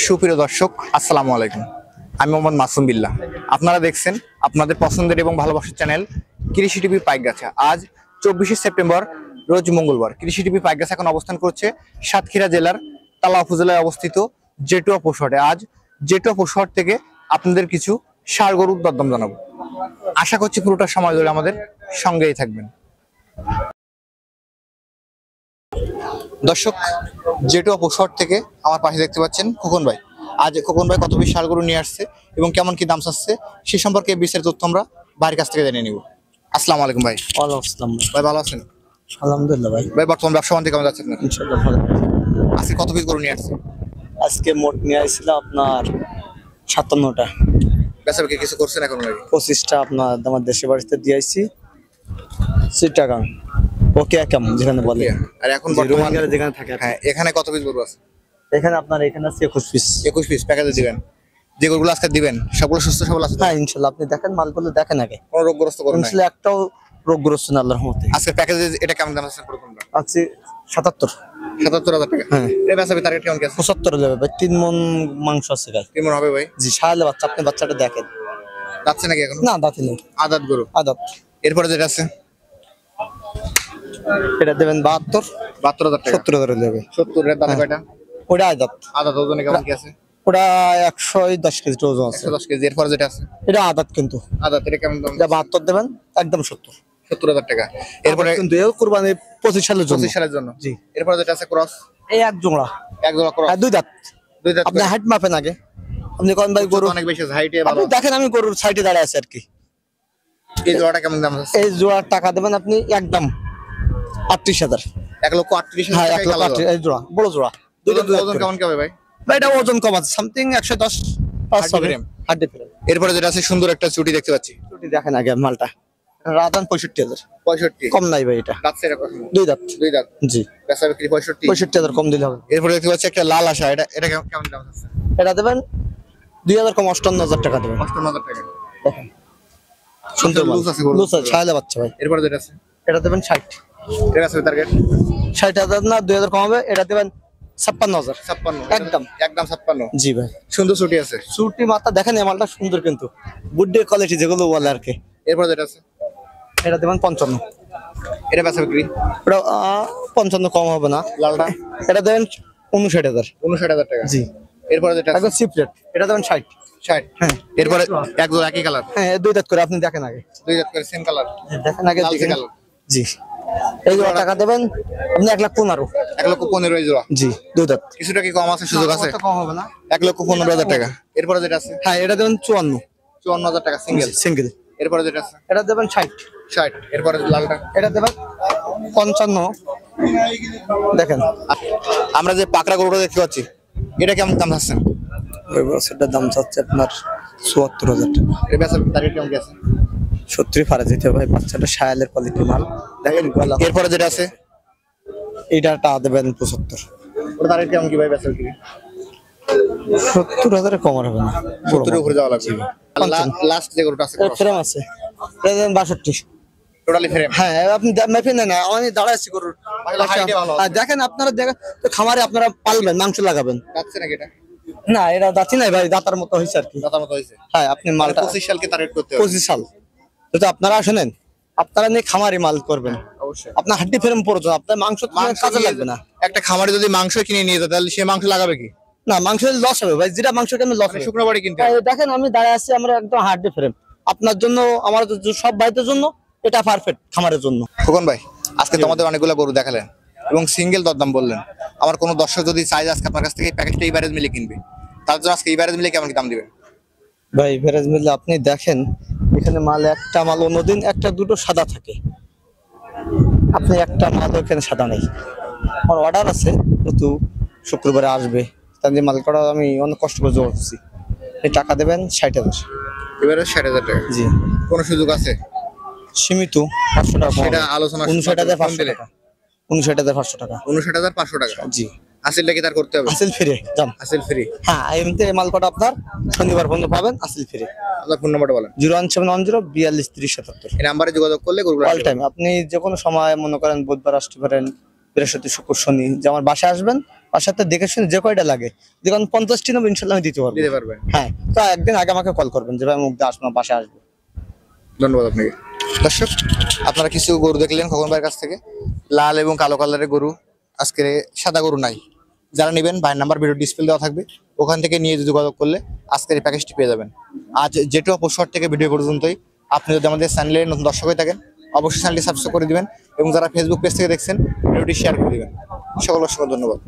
সুপ্রিয় দর্শক, আসসালামু আলাইকুম। আমি মোহাম্মদ মাসুম বিল্লাহ। আপনারা দেখছেন আপনাদের পছন্দের এবং ভালোবাসার চ্যানেল কৃষি টিভি পাইকগাছা। আজ 24শে সেপ্টেম্বর, রোজ মঙ্গলবার। কৃষি টিভি পাইকগাছা এখন অবস্থান করছে সাতক্ষীরা জেলার তালা উপজেলায় অবস্থিত জেটুয়া পশুহাটে। আজ জেটুয়া পশুহাট থেকে আপনাদের কিছু ষাঁড় গরুর দরদাম জানাবো। আশা করছি পুরোটা সময় ধরে আমাদের সঙ্গেই থাকবেন। দর্শক, জেটুয়া পশুহাট থেকে আমার পাশে দেখতে পাচ্ছেন খোকন ভাই। আজ খোকন ভাই কত পিস ষাঁড় গরু নিয়ে আসছে এবং কেমন কি দাম চাচ্ছে সে সম্পর্কে বিস্তারিত তথ্য আমরা ভাইয়ের কাছ থেকে জেনে নিব। আসসালামু আলাইকুম ভাই। ওয়ালাইকুম আসসালাম ভাই ভালো আছেন? আলহামদুলিল্লাহ ভাই। ভাই বর্তমান ব্যবসা বাণিজ্য কেমন যাচ্ছে আপনার? ইনশাআল্লাহ ভালো। আজকে কত পিস গরু নিয়ে আসছে? আজকে মোট নিয়ে আসছিলাম আপনার 57টা। বেচা বিক্রি কিছু করছেন এখন নাকি? 25টা আপনার আমার দেশের বাড়িতে দিয়ে আসছি চিটাগাং ওকে একম যেখানে বলে। আর এখন যে বর্তমানে রোহিঙ্গারা যেখানে থাকে হ্যাঁ, এখানে কত পিস গরু আছে? এখানে আপনার এখানে আছে 21 পিস। 21 পিস প্যাকেজে দিবেন। যে গরুগুলো আজকে দিবেন সবগুলো সুস্থ সবল আছে তো? হ্যাঁ ইনশাআল্লাহ, আপনি দেখেন মালগুলো দেখেন আগে। কোনো রোগগ্রস্ত গরু নাই? ইনশাআল্লাহ একটাও রোগগ্রস্ত না আল্লাহর রহমতে। আজকে প্যাকেজে এটা কেমন দাম আছে কোনটা? আছে 77। 77,000 টাকা। হ্যাঁ। এই বেচা বিক্রি টার্গেট কেমন কি আছে? 75 যাবে ভাই। 3 মণ মাংস আছে গাই। কেমন হবে ভাই? জি শাহালে বাচ্চা, আপনি বাচ্চাটা দেখেন। যাচ্ছে নাকি এখন? না দাঁতি নেই, আদাত গরু। আদাত। এরপরে যেটা আছে এটা দেবেন 72। 72,000 টাকা। 70,000 দেবে। 70 এর দামে কয়টা? ওটা আদাত। আদাত ওজনে কেমন কি আছে? ওটা 110 কেজি ওজন আছে। 110 কেজি। এরপরে যেটা আছে এটা আদাত কিন্তু। আদাত, এটা কেমন দাম? এটা 72 দেবেন, একদম 70। 70,000 টাকা। এরপরে কিন্তু এও কুরবানি 25 সালের জন্য। 25 সালের জন্য। জি। এরপরে যেটা আছে ক্রস। এই এক জোড়া, এক জোড়া ক্রস। আর দুই দাঁত। দুই দাঁত। আপনি হাইট মাপেন আগে। আপনি কোন ভাই গরু অনেক বেশি হাইটে ভালো আপনি আছে। দেখেন, আমি গরুর সাইডে দাঁড়ায় আছি আর কি। এই জোড়াটা কেমন দাম আছে? এই জোড়ার টাকা দেবেন আপনি একদম 38,000। 1,38,000 হ্যাঁ, টাকা। 1,38,000 এই জোড়া, বড় জোড়া। দুইটা দুই ওজন কেমন কি হবে ভাই? ভাই এটা ওজন কম আছে, সামথিং 110 পাঁচ হাড্ডি হবে। ফ্রেম। হাড্ডি ফ্রেম। এরপরে যেটা আছে সুন্দর একটা চুটি দেখতে পাচ্ছি। চুটি দেখেন আগে মালটা। রাতান 65,000। 65। কম নাই ভাই এটা। দাঁত সেটা কত? দুই দাঁত। দুই দাঁত। জি। বেচা বিক্রি 65। 65,000 কম দিলে হবে। এরপরে দেখতে পাচ্ছি একটা লাল আশা, এটা এটা কেমন দাম আছে? এটা দেবেন 2,000 কম, 58,000 টাকা দেবেন। 58,000 টাকা। দেখেন সুন্দর লুজ আছে গরু। লুজ আছে, ছায়ালে বাচ্চা ভাই। এরপরে যেটা আছে এটা দেবেন 60। এটা আছে টার্গেট 60,000 না 2,000 কম হবে। এটা দেবেন 56,000 56। একদম। একদম 56। জি ভাই। সুন্দর চুটি আছে। চুটি মাথা দেখেন, এই মালটা সুন্দর কিন্তু বুড্ডি কোয়ালিটি যেগুলো বলে আর কি। এরপরে যেটা আছে এটা দেবেন 55। এটা বেচা বিক্রি এটা 55 কম হবে না। লালটা এটা দেবেন 59,000। 59,000 টাকা। জি। এরপরে যেটা আছে একদম সিপ্রেট। এটা দেবেন 60। 60। হ্যাঁ। এরপরে এক জোড়া একই কালার, হ্যাঁ দুই দাঁত করে, আপনি দেখেন আগে। দুই দাঁত করে সেম কালার, দেখেন আগে লালচে দেখেন। কালার। জি। এই জোড়া টাকা দেবেন আপনি 1,15,000। 1,15,000 এই জোড়া। জি, দুই দাঁত। কিছুটা কি কম আছে, সুযোগ আছে? কম হবে না। 1,15,000 টাকা। এরপরে যেটা আছে হ্যাঁ এটা দেবেন 54। 54,000 টাকা সিঙ্গেল। সিঙ্গেল। এরপরে যেটা আছে এটা দেবেন 60। 60। এরপরে লালটা এটা দেবেন 55। দেখেন আমরা যে পাকড়া গরুটা দেখতে পাচ্ছি, এটা কেমন দাম আছে? ওই বছরটার দাম চাচ্ছে আপনার 74,000 টাকা। এর বেচা টার্গেট কেমন কি আছে? 70 পারা যেতে ভাই, বাচ্চাটা শায়ালের কোয়ালিটি মাল দেখেন গলা। এরপরে যেটা আছে এইটা টা দেবেন 75। ওটা টার্গেট কেমন কি ভাই বেচা বিক্রি? 70,000 কম আর হবে না। 70 এর উপরে যাওয়া লাগবে। লাস্ট যে গরুটা আছে ফ্রেম আছে, এটা দেবেন 62। Totally frame. হ্যাঁ আপনি মেপে নেন, আমি দাঁড়ায় আছি গরুর। হাইটে ভালো আছে। দেখেন আপনারা দেখেন তো, খামারে আপনারা পালবেন, মাংস লাগাবেন। যাচ্ছে নাকি এটা? না এটা দাঁতি নাই ভাই, দাঁতার মতো হয়েছে আর কি। দাতার মতো হইছে। হ্যাঁ আপনি মালটা 25 সালকে টার্গেট করতে হবে। 25 সাল যদি আপনারা শুনেন, আপনারা নিয়ে খামারি মাল করবেন। অবশ্যই। আপনার হাড্ডি ফ্রেম প্রয়োজন, আপনার মাংস তো কাজে নিয়ে লাগবে না। একটা খামারে যদি মাংস কিনে নিয়ে যায় তাহলে সে মাংস লাগাবে কি? না মাংস লস হবে ভাই, যেটা মাংস কেন লস হবে। শুকনো বাড়ি কিনতে হবে। দেখেন আমি দাঁড়ায় আছি, আমরা একদম হাড্ডি ফ্রেম। আপনার জন্য, আমার সব ভাইদের জন্য এটা পারফেক্ট, খামারের জন্য। খোকন ভাই, আজকে তোমাদের অনেকগুলো গরু দেখালেন এবং সিঙ্গেল দরদাম বললেন। আমার কোনো দর্শক যদি চাই আজকে আপনার কাছ থেকে এই প্যাকেজটা ইভারেজ মিলে কিনবে, তার জন্য আজকে ইভারেজ মিলে কেমন কি দাম দিবেন? ভাই ভেরাজ মিলে আপনি দেখেন, এখানে মাল একটা মাল অন্যদিন একটা দুটো সাদা থাকে, আপনি একটা মাল এখানে সাদা নেই। আমার অর্ডার আছে, কিন্তু শুক্রবারে আসবে, তার যে মাল করা আমি অনেক কষ্ট করে জোগাড় করছি। এই টাকা দেবেন 60,000। এবারে 60,000 টাকা। জি। কোনো সুযোগ আছে? সীমিত 500 টাকা। সেটা আলোচনা 59,500 টাকা। 59,500 টাকা। 59,500 টাকা। জি। আসিলটা কি তার করতে হবে? আসিল ফিরে যান। আসিল ফ্রি। হ্যাঁ এমনিতে এই মাল কটা আপনার শনিবার পর্যন্ত পাবেন, আসিল ফিরে। আপনার ফোন নাম্বারটা বলেন। 01710 42 30 77। এই নাম্বারে যোগাযোগ করলে গরুগুলো অল টাইম আপনি যে কোনো সময় মনে করেন বুধবার আসতে পারেন, বৃহস্পতি শুক্র শনি, যে আমার বাসায় আসবেন আর সাথে দেখে শুনে যে কয়টা লাগে দেখুন 50টি নেবো ইনশাল্লাহ আমি দিতে পারবো। দিতে পারবেন। হ্যাঁ, তো একদিন আগে আমাকে কল করবেন যে ভাই মুখ দিয়ে আসবো, বাসায় আসবো। ধন্যবাদ আপনাকে। দর্শক, আপনারা কিছু গরু দেখলেন খোকন ভাইয়ের কাছ থেকে। লাল এবং কালো কালারের গরু, আজকে সাদা গরু নাই। যারা নেবেন ভাইয়ের নাম্বার ভিডিও ডিসপ্লে দেওয়া থাকবে, ওখান থেকে নিয়ে যোগাযোগ করলে আজকের এই প্যাকেজটি পেয়ে যাবেন। আজ যেটু অপসর থেকে ভিডিও পর্যন্তই। আপনি যদি আমাদের চ্যানেলে নতুন দর্শক হয়ে থাকেন, অবশ্যই চ্যানেলটি সাবস্ক্রাইব করে দিবেন এবং যারা ফেসবুক পেজ থেকে দেখছেন ভিডিওটি শেয়ার করে দিবেন। সকল অসংখ্য ধন্যবাদ।